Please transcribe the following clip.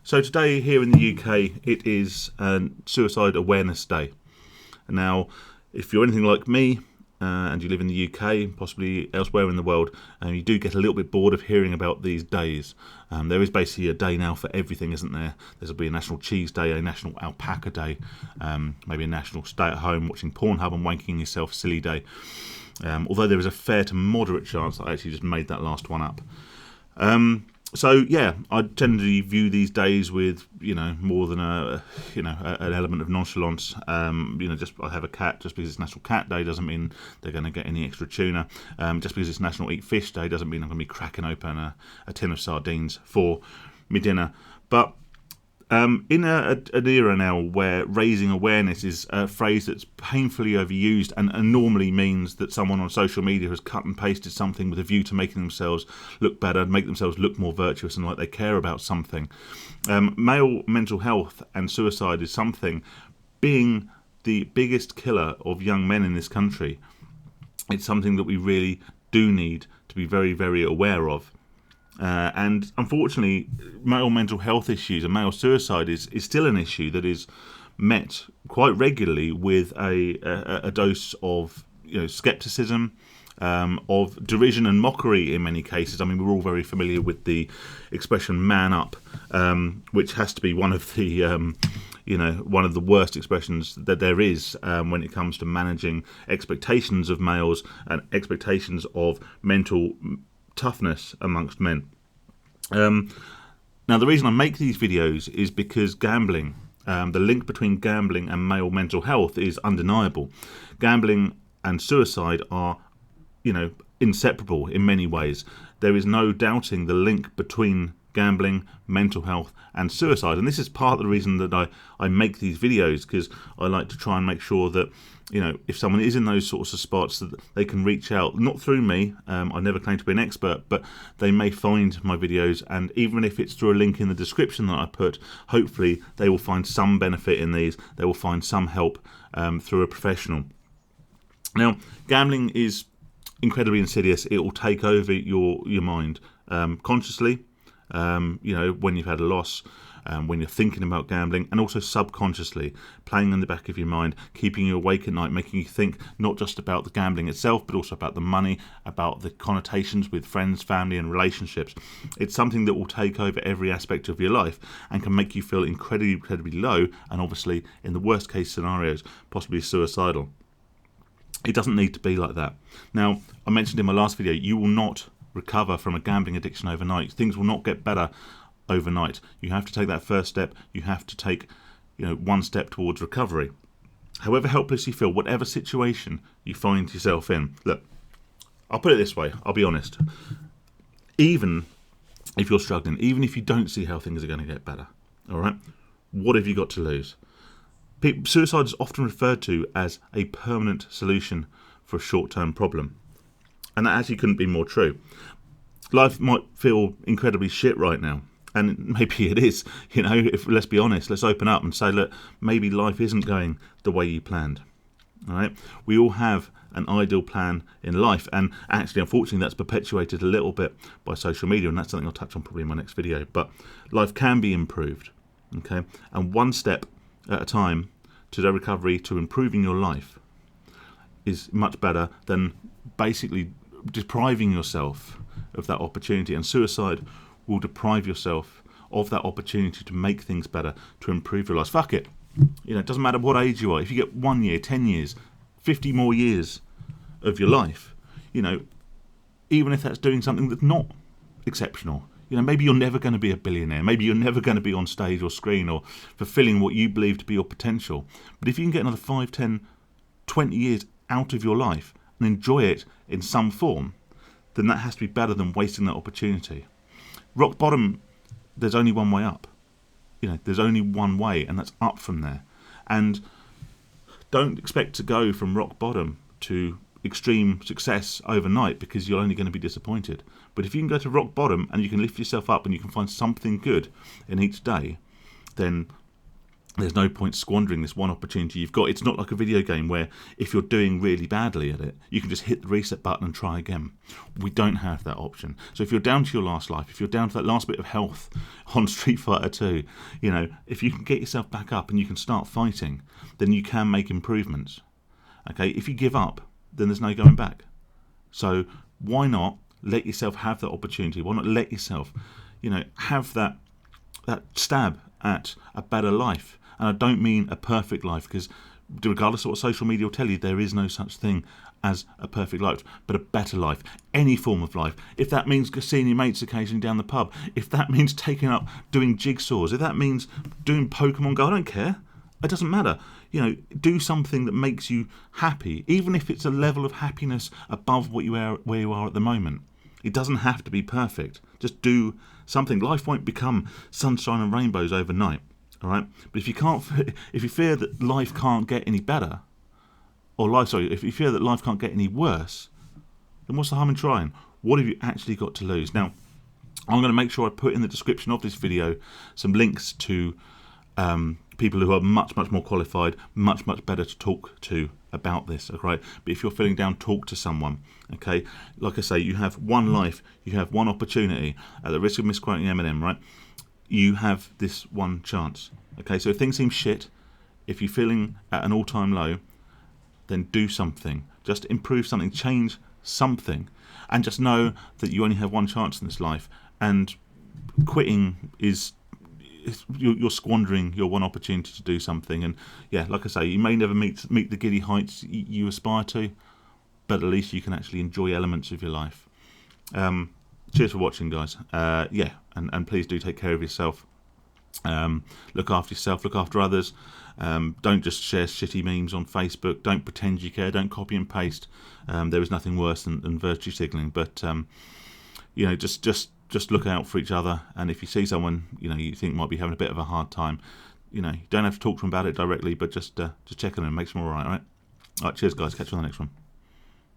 So today here in the UK, it is Suicide Awareness Day. Now, if you're anything like me and you live in the UK, possibly elsewhere in the world, you do get a little bit bored of hearing about these days. There is basically a day now for everything, isn't there? There'll be a National Cheese Day, a National Alpaca Day, maybe a National Stay at Home watching Pornhub and wanking yourself silly day. Although there is a fair to moderate chance that I actually just made that last one up. So yeah, I generally view these days with more than an element of nonchalance. Just I have a cat. Just because it's National Cat Day doesn't mean they're going to get any extra tuna. Just because it's National Eat Fish Day doesn't mean I'm going to be cracking open a tin of sardines for my dinner. But in an era now where raising awareness is a phrase that's painfully overused and normally means that someone on social media has cut and pasted something with a view to making themselves look better, make themselves look more virtuous and like they care about something. Male mental health and suicide is something, being the biggest killer of young men in this country, it's something that we really do need to be very, very aware of. And unfortunately, male mental health issues and male suicide is still an issue that is met quite regularly with a dose of scepticism, of derision and mockery in many cases. I mean, we're all very familiar with the expression "man up," which has to be one of the one of the worst expressions that there is when it comes to managing expectations of males and expectations of mental toughness amongst men. Now, the reason I make these videos is because gambling, the link between gambling and male mental health is undeniable. Gambling and suicide are, inseparable in many ways. There is no doubting the link between gambling, mental health and suicide, and this is part of the reason that I make these videos, because I like to try and make sure that if someone is in those sorts of spots, that they can reach out, not through me. I never claim to be an expert, but they may find my videos, and even if it's through a link in the description that I put, hopefully they will find some benefit in these. They will find some help through a professional. Now, gambling is incredibly insidious. It will take over your mind consciously. When you've had a loss, when you're thinking about gambling, and also subconsciously playing in the back of your mind, keeping you awake at night, making you think not just about the gambling itself, but also about the money, about the connotations with friends, family and relationships. It's something that will take over every aspect of your life and can make you feel incredibly low, and obviously in the worst case scenarios, possibly suicidal. It doesn't need to be like that. Now, I mentioned in my last video, you will not recover from a gambling addiction overnight. Things will not get better overnight. You have to take that first step. You have to take one step towards recovery. However helpless you feel, whatever situation you find yourself in, look, I'll put it this way, I'll be honest. Even if you're struggling, even if you don't see how things are going to get better, all right, what have you got to lose? Suicide is often referred to as a permanent solution for a short-term problem. And that actually couldn't be more true. Life might feel incredibly shit right now. And maybe it is, let's be honest, let's open up and say, look, maybe life isn't going the way you planned. All right? We all have an ideal plan in life. And actually, unfortunately, that's perpetuated a little bit by social media. And that's something I'll touch on probably in my next video. But life can be improved. Okay? And one step at a time to the recovery, to improving your life, is much better than basically depriving yourself of that opportunity. And suicide will deprive yourself of that opportunity to make things better, to improve your life. Fuck it. It doesn't matter what age you are. If you get 1 year, 10 years, 50 more years of your life, even if that's doing something that's not exceptional. Maybe you're never going to be a billionaire. Maybe you're never going to be on stage or screen or fulfilling what you believe to be your potential. But if you can get another 5, 10, 20 years out of your life and enjoy it in some form, then that has to be better than wasting that opportunity. Rock bottom, there's only one way up. There's only one way, and that's up from there. And don't expect to go from rock bottom to extreme success overnight, because you're only going to be disappointed. But if you can go to rock bottom and you can lift yourself up and you can find something good in each day, then there's no point squandering this one opportunity you've got. It's not like a video game where if you're doing really badly at it, you can just hit the reset button and try again. We don't have that option. So if you're down to your last life, if you're down to that last bit of health on Street Fighter 2, if you can get yourself back up and you can start fighting, then you can make improvements. Okay, if you give up, then there's no going back. So why not let yourself have that opportunity? Why not let yourself, have that stab at a better life? And I don't mean a perfect life, because regardless of what social media will tell you, there is no such thing as a perfect life, but a better life, any form of life. If that means seeing your mates occasionally down the pub, if that means taking up doing jigsaws, if that means doing Pokemon Go, I don't care. It doesn't matter. Do something that makes you happy, even if it's a level of happiness above where you are at the moment. It doesn't have to be perfect. Just do something. Life won't become sunshine and rainbows overnight. All right, but if you fear that life can't get any better, if you fear that life can't get any worse, then what's the harm in trying? What have you actually got to lose? Now, I'm going to make sure I put in the description of this video some links to people who are much, much more qualified, much, much better to talk to about this. Okay, but if you're feeling down, talk to someone. Okay, like I say, you have one life, you have one opportunity. At the risk of misquoting Eminem, right? You have this one chance. Okay, so if things seem shit, if you're feeling at an all-time low, then do something. Just improve something, change something, and just know that you only have one chance in this life. And quitting you're squandering your one opportunity to do something. And yeah, like I say, you may never meet the giddy heights you aspire to, but at least you can actually enjoy elements of your life. Cheers for watching, guys. And please do take care of yourself. Look after yourself, look after others. Don't just share shitty memes on Facebook. Don't pretend you care. Don't copy and paste. There is nothing worse than virtue signalling. But just look out for each other. And if you see someone you think might be having a bit of a hard time, you don't have to talk to them about it directly, but just check on them, makes them all right. All right. Cheers, guys. Catch you on the next one.